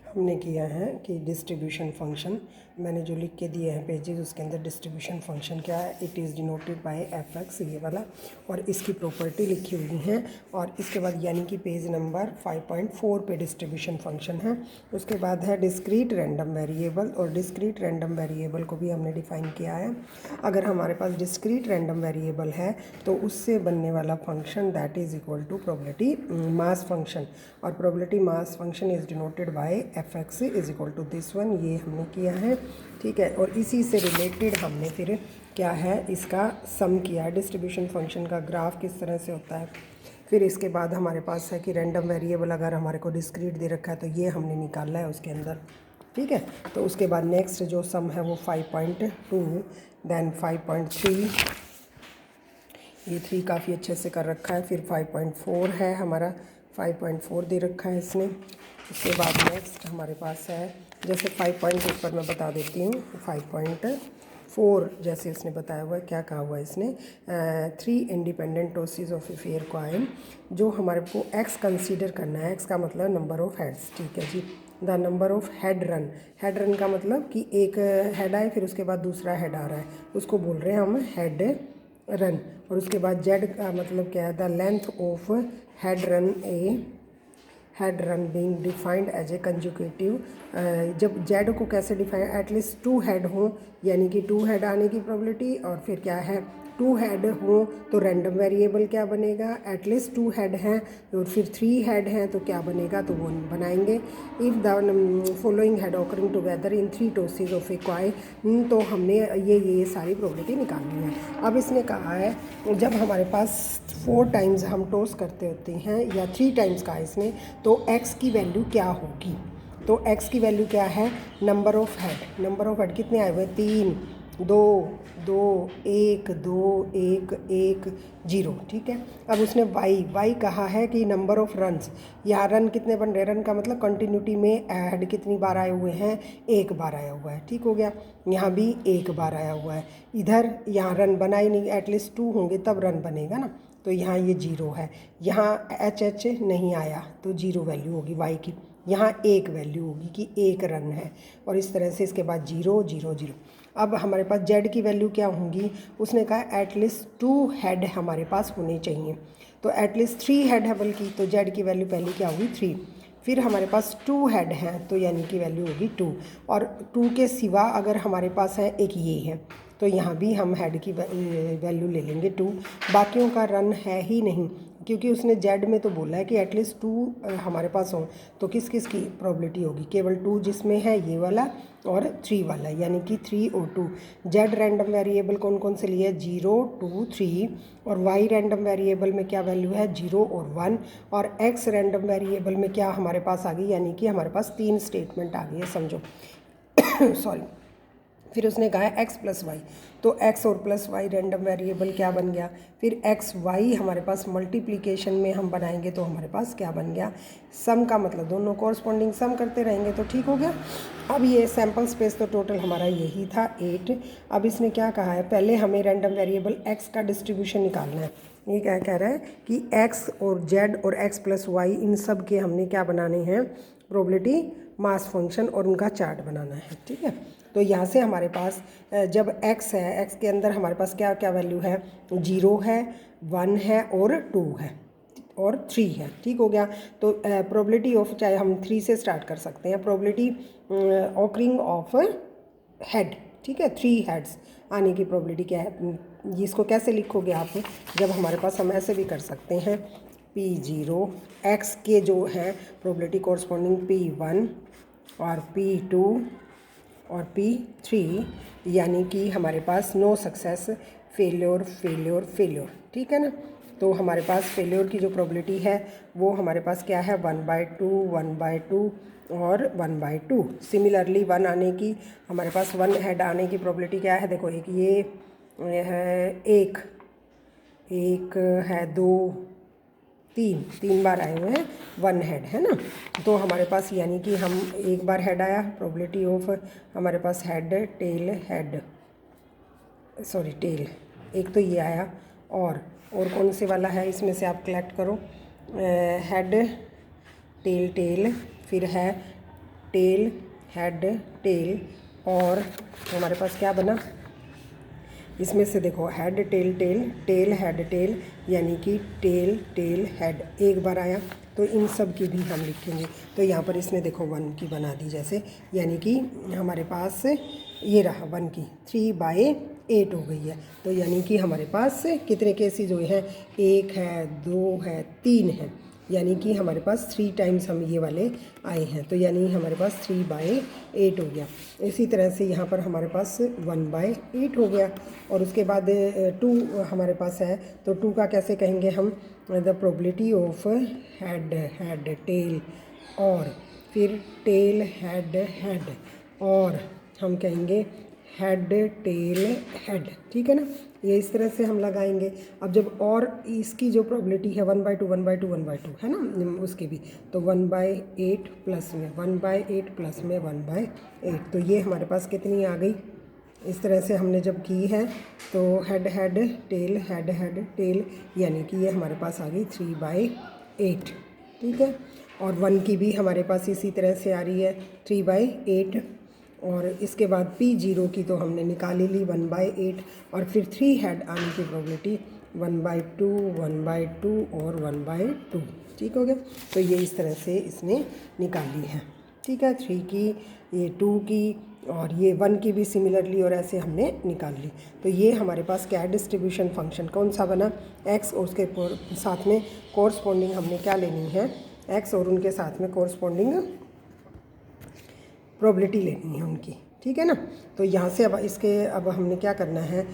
हमने किया है कि डिस्ट्रीब्यूशन फंक्शन मैंने जो लिख के दिए हैं पेजेस उसके अंदर डिस्ट्रीब्यूशन फंक्शन क्या है, it is denoted by F x ये वाला, और इसकी प्रॉपर्टी लिखी हुई है। और इसके बाद यानी कि पेज नंबर 5.4 पे डिस्ट्रीब्यूशन फंक्शन है। उसके बाद है डिस्क्रीट रैंडम वेरिएबल, और डिस्क्रीट रैंडम वेरिएबल को भी हमने डिफ़ाइन किया है। अगर हमारे पास डिस्क्रीट रैंडम वेरिएबल है तो उससे बनने वाला function that is equal to probability mass function, और probability mass function is denoted by F X is equal to this one, ये हमने किया है। ठीक है, और इसी से रिलेटेड हमने फिर क्या है इसका सम किया है, डिस्ट्रीब्यूशन फंक्शन का ग्राफ किस तरह से होता है। फिर इसके बाद हमारे पास है कि रैंडम वेरिएबल अगर हमारे को डिस्क्रीट दे रखा है तो ये हमने निकाला है उसके अंदर। ठीक है, तो उसके बाद नेक्स्ट जो सम है वो 5.2 देन 5.3, ये 3 काफ़ी अच्छे से कर रखा है। फिर 5.4 है हमारा, 5.4 दे रखा है इसने। उसके बाद नेक्स्ट हमारे पास है जैसे 5.2 पर मैं बता देती हूँ, 5.4 जैसे इसने बताया हुआ है, क्या कहा हुआ है इसने, 3 independent tosses of a fair coin, जो हमारे को एक्स कंसीडर करना है। एक्स का मतलब नंबर ऑफ हेड्स। ठीक है जी, the number of head run, head run का मतलब कि एक हेड आए फिर उसके बाद दूसरा हेड आ रहा है, उसको बोल रहे हैं हम हेड रन। और उसके बाद जेड का मतलब क्या है, the length of head run a, head run being defined as a conjugative. जब जेड को कैसे डिफाइन, एटलीस्ट 2 हेड हो, यानी कि 2 हेड आने की प्रोबेबिलिटी। और फिर क्या है, 2 हेड हो तो रैंडम वेरिएबल क्या बनेगा, एटलीस्ट 2 हेड हैं, और फिर 3 हेड हैं तो क्या बनेगा, तो वो बनाएंगे। If the following head occurring together in 3 tosses of a coin, तो हमने ये सारी प्रोबेबिलिटी निकालनी है। अब इसने कहा है जब हमारे पास 4 टाइम्स हम टॉस करते होते हैं या 3 टाइम्स का इसने, तो x की वैल्यू क्या होगी। तो x की वैल्यू क्या है, number of head, number of head कितने आए हुए, 3, 2, 2, 1, 2, 1, 1, 0। ठीक है, अब उसने y कहा है कि नंबर ऑफ रन्स, यहाँ रन कितने बन रहे, रन का मतलब कंटिन्यूटी में हेड कितनी बार आए हुए हैं, 1 बार आया हुआ है। ठीक हो गया, यहाँ भी 1 बार आया हुआ है। इधर यहाँ रन बना ही नहीं, एटलीस्ट 2 होंगे तब रन बनेगा ना, तो यहाँ ये 0 है। यहाँ एच नहीं आया तो 0 वैल्यू होगी y की। यहाँ 1 वैल्यू होगी कि 1 रन है, और इस तरह से इसके बाद 0, 0, 0। अब हमारे पास z की वैल्यू क्या होंगी, उसने कहा एटलीस्ट 2 हेड हमारे पास होने चाहिए, तो एटलीस्ट 3 हेड है बल्कि, तो z की वैल्यू पहले क्या होगी, 3। फिर हमारे पास 2 हेड हैं तो यानी कि वैल्यू होगी 2, और 2 के सिवा अगर हमारे पास है एक ये है, तो यहाँ भी हम हेड की वैल्यू ले लेंगे 2। बाकियों का रन है ही नहीं, क्योंकि उसने जेड में तो बोला है कि एटलीस्ट 2 हमारे पास हो, तो किस किस की प्रोबेबिलिटी होगी, केवल 2 जिसमें है ये वाला और 3 वाला, यानी कि 3 और 2। जेड रैंडम वेरिएबल कौन कौन से लिए, 0, 2, 3, और वाई रैंडम वेरिएबल में क्या वैल्यू है, 0 और 1, और एक्स रैंडम वेरिएबल में क्या हमारे पास आ गई, यानी कि हमारे पास 3 स्टेटमेंट आ गई है समझो। सॉरी, फिर उसने कहा है x प्लस वाई, तो x और प्लस वाई रैंडम वेरिएबल क्या बन गया, फिर x y हमारे पास मल्टीप्लिकेशन में हम बनाएंगे तो हमारे पास क्या बन गया, सम का मतलब दोनों कॉरस्पॉन्डिंग सम करते रहेंगे तो ठीक हो गया। अब ये सैम्पल स्पेस तो टोटल हमारा यही था 8। अब इसने क्या कहा है, पहले हमें रैंडम वेरिएबल x का डिस्ट्रीब्यूशन निकालना है। ये क्या कह रहा है कि x और z और x प्लस वाई इन सब के हमने क्या बनाने हैं, प्रोबेबिलिटी मास फंक्शन, और उनका चार्ट बनाना है। ठीक है, तो यहाँ से हमारे पास जब x है, x के अंदर हमारे पास क्या क्या वैल्यू है, 0 है, 1 है और 2 है और 3 है। ठीक हो गया, तो प्रोबेबिलिटी ऑफ, चाहे हम 3 से स्टार्ट कर सकते हैं, प्रोबेबिलिटी ऑकरिंग ऑफ हेड। ठीक है, 3 हेड्स आने की प्रोबेबिलिटी क्या है, इसको कैसे लिखोगे आप, जब हमारे पास हम ऐसे भी कर सकते हैं, P0 x के जो हैं प्रोबेबिलिटी कॉरस्पॉन्डिंग P1 और P2 और P3, यानी कि हमारे पास no success, failure, failure, failure. ठीक है ना, तो हमारे पास फेल्योर की जो प्रोबेबिलिटी है वो हमारे पास क्या है, 1/2, 1/2 और 1/2। सिमिलरली 1 आने की, हमारे पास 1 हेड आने की प्रोबेबिलिटी क्या है, देखो एक ये है, एक है, 2, 3 बार आए हुए हैं 1 हेड, है ना। तो हमारे पास यानी कि हम एक बार हेड आया, प्रोबेबिलिटी ऑफ हमारे पास head, tail, head, sorry tail, एक तो ये आया, और कौन से वाला है इसमें से आप कलेक्ट करो, हेड, टेल, टेल, फिर है 1, 2, 3, टेल, हेड, टेल, और हमारे पास क्या बना इसमें से देखो head tail tail, tail head tail, यानी कि टेल टेल हेड एक बार आया। तो इन सब की भी हम लिखेंगे। तो यहाँ पर इसने देखो 1 की बना दी जैसे, यानी कि हमारे पास ये रहा 1 की 3/8 हो गई है। तो यानी कि हमारे पास कितने केसेस हुए हैं, 1 है, 2 है, 3 है, यानी कि हमारे पास 3 टाइम्स हम ये वाले आए हैं। तो यानी हमारे पास 3/8 हो गया। इसी तरह से यहाँ पर हमारे पास 1/8 हो गया। और उसके बाद 2 हमारे पास है, तो 2 का कैसे कहेंगे हम, the probability of head head tail, और फिर टेल हेड हेड, और हम कहेंगे हेड टेल हेड, ठीक है ना। ये इस तरह से हम लगाएंगे। अब जब और इसकी जो प्रोबेबिलिटी है 1/2 1/2 1/2 है ना उसकी भी, तो 1/8 प्लस में 1/8 प्लस में 1/8, तो ये हमारे पास कितनी आ गई। इस तरह से हमने जब की है तो head head tail head head tail, यानी कि ये हमारे पास आ गई 3/8, ठीक है। और 1 की भी हमारे पास इसी तरह से आ रही है 3/8। और इसके बाद P0 की तो हमने निकाली ली 1/8, और फिर 3 हेड आने की प्रोबेबिलिटी 1/2 1/2 और 1/2, ठीक हो गया। तो ये इस तरह से इसने निकाली है, ठीक है। 3 की, ये 2 की, और ये 1 की भी सिमिलरली, और ऐसे हमने निकाल ली। तो ये हमारे पास क्या है, डिस्ट्रीब्यूशन फंक्शन कौन सा बना, x, और उसके साथ में कोरस्पॉन्डिंग हमने क्या लेनी है, x और उनके साथ में कोरस्पॉन्डिंग प्रोबेबिलिटी लेनी है उनकी, ठीक है ना। तो यहाँ से अब इसके अब हमने क्या करना है,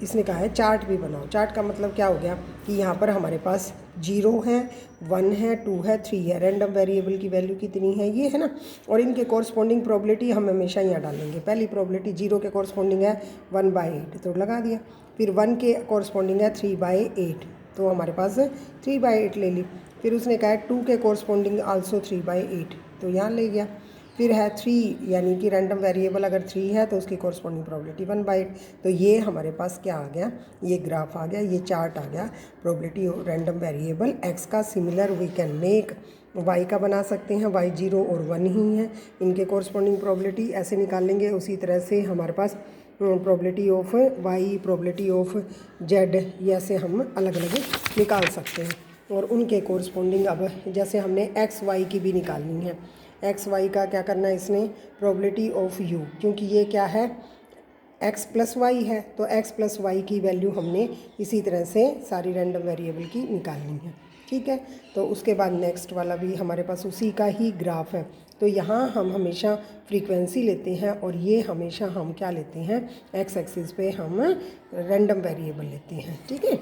इसने कहा है चार्ट भी बनाओ। चार्ट का मतलब क्या हो गया कि यहाँ पर हमारे पास 0 है, 1 है, 2 है, 3 है, रैंडम वेरिएबल की वैल्यू कितनी है, ये है ना। और इनके कॉरस्पॉन्डिंग प्रोबेबिलिटी हम हमेशा यहाँ डालेंगे। पहली प्रोबेबिलिटी 0 के कॉरस्पॉन्डिंग है 1/8, तो लगा दिया। फिर 1 के कॉरस्पॉन्डिंग है 3/8, तो हमारे पास 3/8 ले ली। फिर उसने कहा है 2 के कॉरस्पॉन्डिंग आल्सो 3/8, तो यहाँ ले गया। फिर है 3, यानी कि रैंडम वेरिएबल अगर 3 है तो उसकी कॉरस्पॉन्डिंग प्रोबेबिलिटी 1/8। तो ये हमारे पास क्या आ गया, ये ग्राफ आ गया, ये चार्ट आ गया। Probability of random variable x का similar we can make y का बना सकते हैं, y 0 और 1 ही है, इनके कॉरस्पॉन्डिंग प्रोबेबिलिटी ऐसे निकाल लेंगे। उसी तरह से हमारे पास probability of y, probability of z, ये ऐसे हम अलग अलग निकाल सकते हैं। और उनके कॉरस्पॉन्डिंग अब जैसे हमने x y की भी निकालनी है, एक्स वाई का क्या करना है इसने, प्रोबेबिलिटी ऑफ यू, क्योंकि ये क्या है x प्लस वाई है, तो x प्लस वाई की वैल्यू हमने इसी तरह से सारी रैंडम वेरिएबल की निकालनी है, ठीक है। तो उसके बाद नेक्स्ट वाला भी हमारे पास उसी का ही ग्राफ है। तो यहाँ हम हमेशा फ्रीक्वेंसी लेते हैं, और ये हमेशा हम क्या लेते हैं, x एक्सिस पे हम रैंडम वेरिएबल लेते हैं, ठीक है।